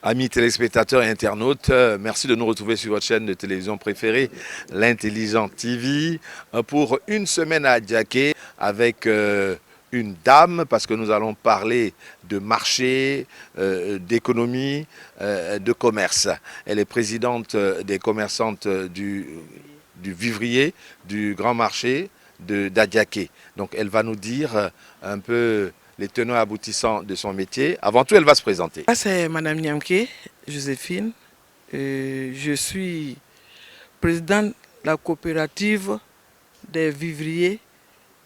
Amis téléspectateurs et internautes, merci de nous retrouver sur votre chaîne de télévision préférée, l'Intelligent TV, pour une semaine à Adiaké avec une dame, parce que nous allons parler de marché, d'économie, de commerce. Elle est présidente des commerçantes du vivrier, du grand marché d'Adiaké. Donc elle va nous dire un peu les tenants aboutissants de son métier. Avant tout, elle va se présenter. C'est Madame Niamke, Joséphine. Je suis présidente de la coopérative des vivriers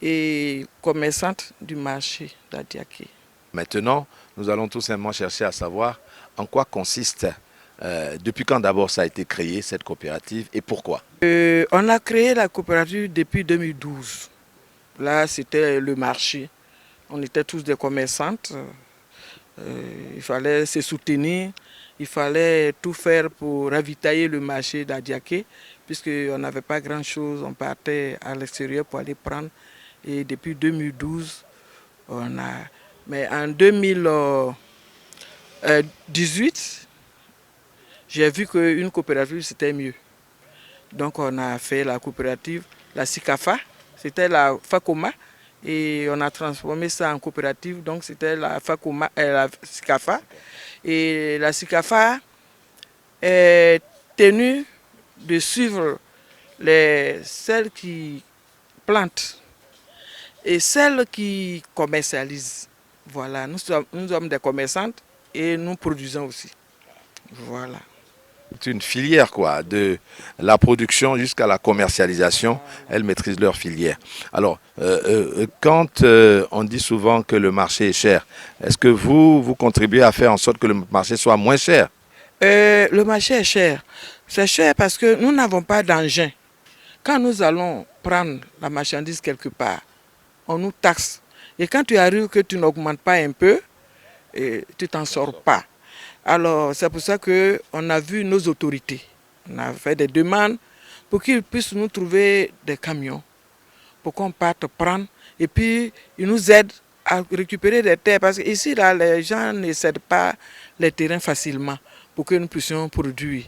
et commerçantes du marché d'Adiaké. Maintenant, nous allons tout simplement chercher à savoir en quoi consiste, depuis quand d'abord ça a été créé, cette coopérative, et pourquoi. On a créé la coopérative depuis 2012. Là, c'était le marché. On était tous des commerçantes. Il fallait se soutenir. Il fallait tout faire pour ravitailler le marché d'Adiaké, puisqu'on n'avait pas grand-chose. On partait à l'extérieur pour aller prendre. Et depuis 2012, on a... Mais en 2018, j'ai vu qu'une coopérative, c'était mieux. Donc on a fait la coopérative, la SICAFA, c'était la FACOMA. Et on a transformé ça en coopérative, donc c'était la FACOMA, la SICAFA. Et la SICAFA est tenue de suivre celles qui plantent et celles qui commercialisent. Voilà, nous sommes des commerçantes et nous produisons aussi. Voilà. C'est une filière, quoi, de la production jusqu'à la commercialisation. Elles maîtrisent leur filière. Alors, quand on dit souvent que le marché est cher, est-ce que vous contribuez à faire en sorte que le marché soit moins cher? Le marché est cher. C'est cher parce que nous n'avons pas d'engin. Quand nous allons prendre la marchandise quelque part, on nous taxe. Et quand tu arrives que tu n'augmentes pas un peu, tu t'en sors pas. Alors, c'est pour ça qu'on a vu nos autorités. On a fait des demandes pour qu'ils puissent nous trouver des camions, pour qu'on parte prendre. Et puis, ils nous aident à récupérer des terres. Parce qu'ici, là, les gens ne cèdent pas les terrains facilement pour que nous puissions produire.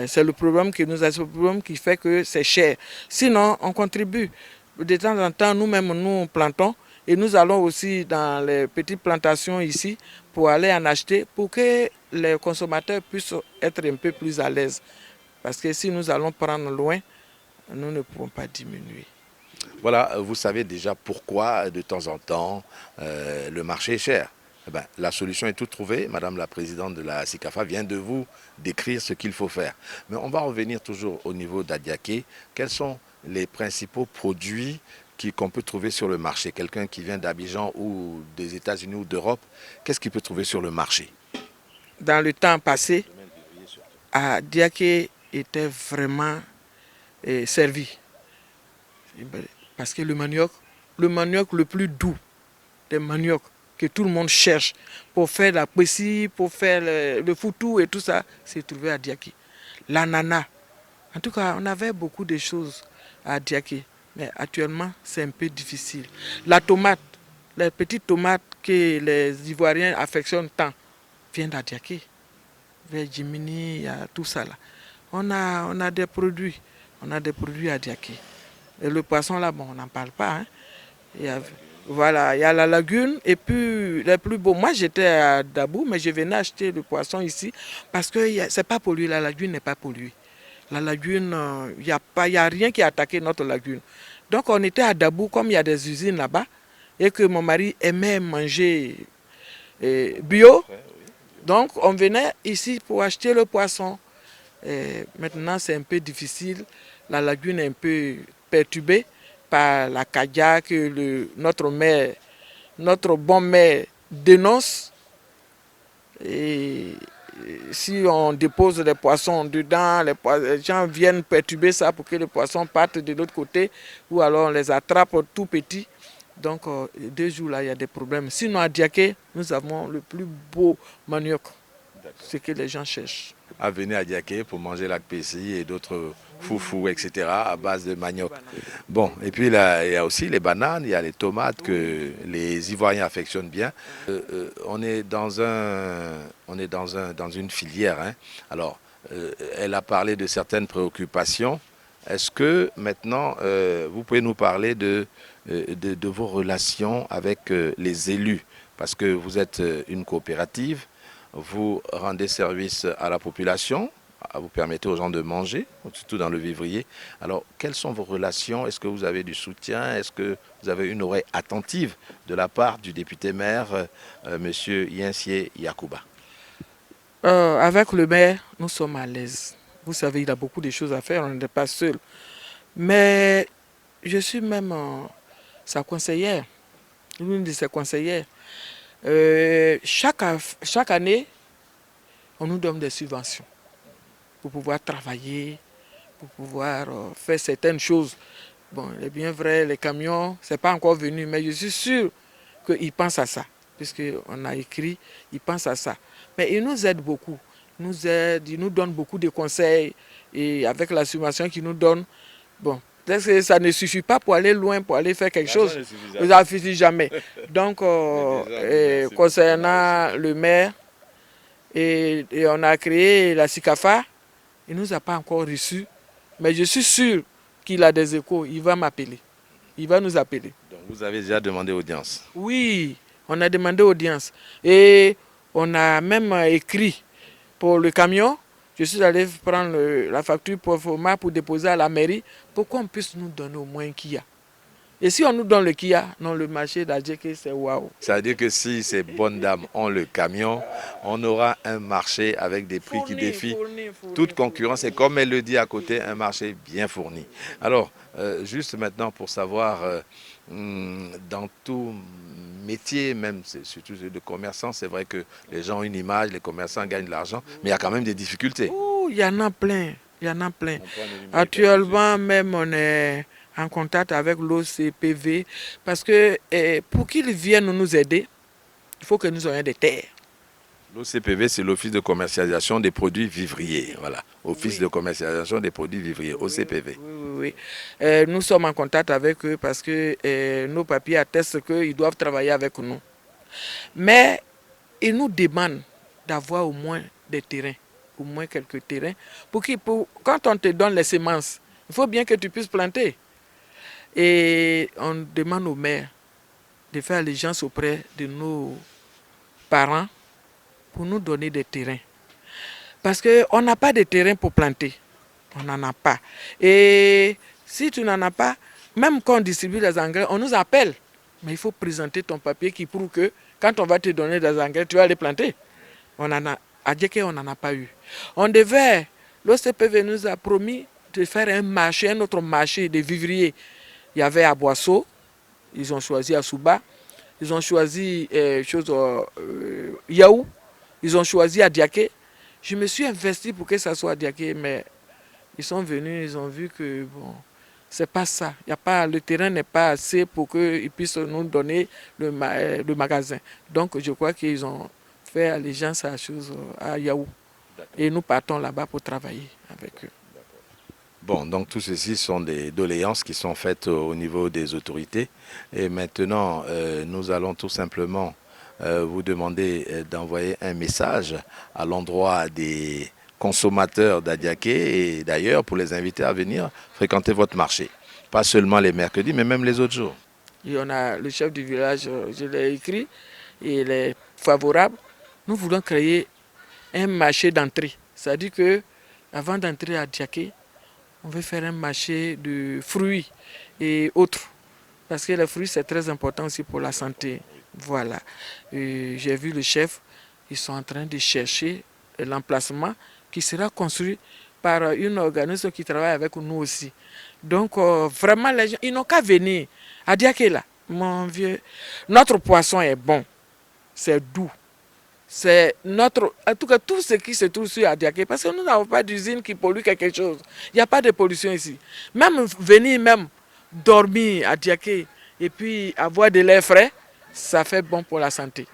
C'est le problème que nous avons, le problème qui fait que c'est cher. Sinon, on contribue. De temps en temps, nous-mêmes, nous plantons. Et nous allons aussi dans les petites plantations ici pour aller en acheter pour que les consommateurs puissent être un peu plus à l'aise. Parce que si nous allons prendre loin, nous ne pouvons pas diminuer. Voilà, vous savez déjà pourquoi de temps en temps le marché est cher. Eh bien, la solution est toute trouvée. Madame la présidente de la SICAFA vient de vous décrire ce qu'il faut faire. Mais on va revenir toujours au niveau d'Adiaké. Quels sont les principaux produits qu'on peut trouver sur le marché? Quelqu'un qui vient d'Abidjan ou des États-Unis ou d'Europe, qu'est-ce qu'il peut trouver sur le marché? Dans le temps passé, Adiaké était vraiment servi. Parce que le manioc le plus doux des maniocs que tout le monde cherche pour faire la poésie, pour faire le foutou et tout ça, c'est trouvé à Adiaké. L'ananas. En tout cas, on avait beaucoup de choses à Adiaké. Mais actuellement, c'est un peu difficile. La tomate, les petites tomates que les Ivoiriens affectionnent tant, viennent d'Adiaké. Vers Jimini, il y a tout ça là. On a des produits. On a des produits à Adiaké. Et le poisson là, bon, on n'en parle pas. Hein. Voilà, il y a la lagune et puis les plus beaux. Moi, j'étais à Dabou, mais je venais acheter le poisson ici parce que c'est pas pollué. La lagune n'est pas polluée. La lagune, il n'y a rien qui a attaqué notre lagune. Donc on était à Dabou, comme il y a des usines là-bas, et que mon mari aimait manger bio. Donc on venait ici pour acheter le poisson. Maintenant c'est un peu difficile. La lagune est un peu perturbée par la cadia que notre bon maire dénonce. Et si on dépose les poissons dedans, les gens viennent perturber ça pour que les poissons partent de l'autre côté, ou alors on les attrape tout petits. Donc 2 jours là, il y a des problèmes. Sinon à Adiaké, nous avons le plus beau manioc, ce que les gens cherchent. À venir à Adiaké pour manger la Péci et d'autres foufou, etc. à base de manioc. Bon, et puis là, il y a aussi les bananes, il y a les tomates que les Ivoiriens affectionnent bien. On est dans une filière, hein. Alors, elle a parlé de certaines préoccupations. Est-ce que maintenant, vous pouvez nous parler de vos relations avec les élus? Parce que vous êtes une coopérative, vous rendez service à la population, vous permettez aux gens de manger, surtout dans le vivrier. Alors, quelles sont vos relations? Est-ce que vous avez du soutien? Est-ce que vous avez une oreille attentive de la part du député-maire, Monsieur Yensié Yacouba? Avec le maire, nous sommes à l'aise. Vous savez, il a beaucoup de choses à faire, on n'est pas seul. Mais je suis même sa conseillère, l'une de ses conseillères. Chaque année, on nous donne des subventions pour pouvoir travailler, pour pouvoir faire certaines choses. Bon, il est bien vrai, les camions, ce n'est pas encore venu, mais je suis sûr qu'ils pensent à ça, puisqu'on a écrit, ils pensent à ça. Mais ils nous aident beaucoup, ils nous donnent beaucoup de conseils, et avec la subvention qu'ils nous donnent, bon, peut-être que ça ne suffit pas pour aller loin, pour aller faire quelque chose. Ça ne suffit jamais. Donc, concernant le maire, et on a créé la SICAFA, il ne nous a pas encore reçus, mais je suis sûr qu'il a des échos, il va m'appeler. Il va nous appeler. Donc vous avez déjà demandé audience? Oui, on a demandé audience. Et on a même écrit pour le camion. Je suis allé prendre la facture pour format pour déposer à la mairie pour qu'on puisse nous donner au moins un Kia. Et si on nous donne le Kia, non, le marché d'Adjeke, c'est waouh. Ça veut dire que si ces bonnes dames ont le camion, on aura un marché avec des prix qui défient toute concurrence. Et comme elle le dit à côté, un marché bien fourni. Alors, juste maintenant pour savoir, dans tout métier, même surtout de commerçant, c'est vrai que les gens ont une image, les commerçants gagnent de l'argent, mais il y a quand même des difficultés. Oh, il y en a plein, il y en a plein. Actuellement, même on est en contact avec l'OCPV parce que pour qu'ils viennent nous aider, il faut que nous ayons des terres. L'OCPV, c'est l'Office de commercialisation des produits vivriers. Voilà, Office de commercialisation des produits vivriers, OCPV. Oui. Nous sommes en contact avec eux parce que nos papiers attestent qu'ils doivent travailler avec nous. Mais ils nous demandent d'avoir au moins des terrains, au moins quelques terrains, quand on te donne les semences, il faut bien que tu puisses planter. Et on demande au maire de faire allégeance auprès de nos parents pour nous donner des terrains. Parce qu'on n'a pas de terrain pour planter. On n'en a pas. Et si tu n'en as pas, même quand on distribue les engrais, on nous appelle. Mais il faut présenter ton papier qui prouve que quand on va te donner des engrais, tu vas les planter. À Djeke, on n'en a pas eu. L'OCPV nous a promis de faire un autre marché de vivriers. Il y avait à Boisseau, ils ont choisi à Souba, ils ont choisi Yaou, ils ont choisi à Diaké. Je me suis investi pour que ça soit à Diaké, mais ils sont venus, ils ont vu que bon, c'est pas ça. Le terrain n'est pas assez pour qu'ils puissent nous donner le magasin. Donc je crois qu'ils ont fait allégeance à Yaou. Et nous partons là-bas pour travailler avec eux. Bon, donc tout ceci sont des doléances qui sont faites au niveau des autorités. Et maintenant, nous allons tout simplement vous demander d'envoyer un message à l'endroit des consommateurs d'Adiaké et d'ailleurs pour les inviter à venir fréquenter votre marché. Pas seulement les mercredis, mais même les autres jours. Il y en a le chef du village, je l'ai écrit, et il est favorable. Nous voulons créer un marché d'entrée. C'est-à-dire qu'avant d'entrer à Diaké, on veut faire un marché de fruits et autres. Parce que les fruits, c'est très important aussi pour la santé. Voilà. J'ai vu le chef, ils sont en train de chercher l'emplacement qui sera construit par une organisation qui travaille avec nous aussi. Donc, vraiment, les gens, ils n'ont qu'à venir. À Diaké, là, mon vieux, notre poisson est bon. C'est doux. En tout cas, tout ce qui se trouve sur Adiaké, parce que nous n'avons pas d'usine qui pollue quelque chose. Il n'y a pas de pollution ici. Même venir dormir à Adiaké et puis avoir de l'air frais, ça fait bon pour la santé.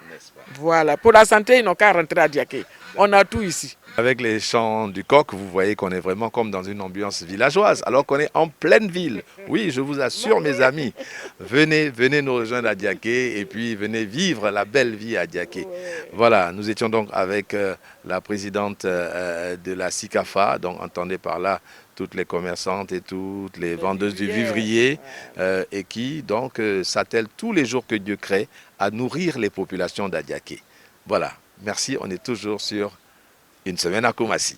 Voilà. Pour la santé, ils n'ont qu'à rentrer à Diaké. On a tout ici. Avec les chants du coq, vous voyez qu'on est vraiment comme dans une ambiance villageoise, alors qu'on est en pleine ville. Oui, je vous assure, mes amis, venez nous rejoindre à Diaké et puis venez vivre la belle vie à Diaké. Voilà, nous étions donc avec la présidente de la SICAFA, donc entendez par là toutes les commerçantes et toutes les vendeuses du vivrier et qui donc s'attellent tous les jours que Dieu crée à nourrir les populations d'Adiaké. Voilà, merci, on est toujours sur Une Semaine à Koumassi.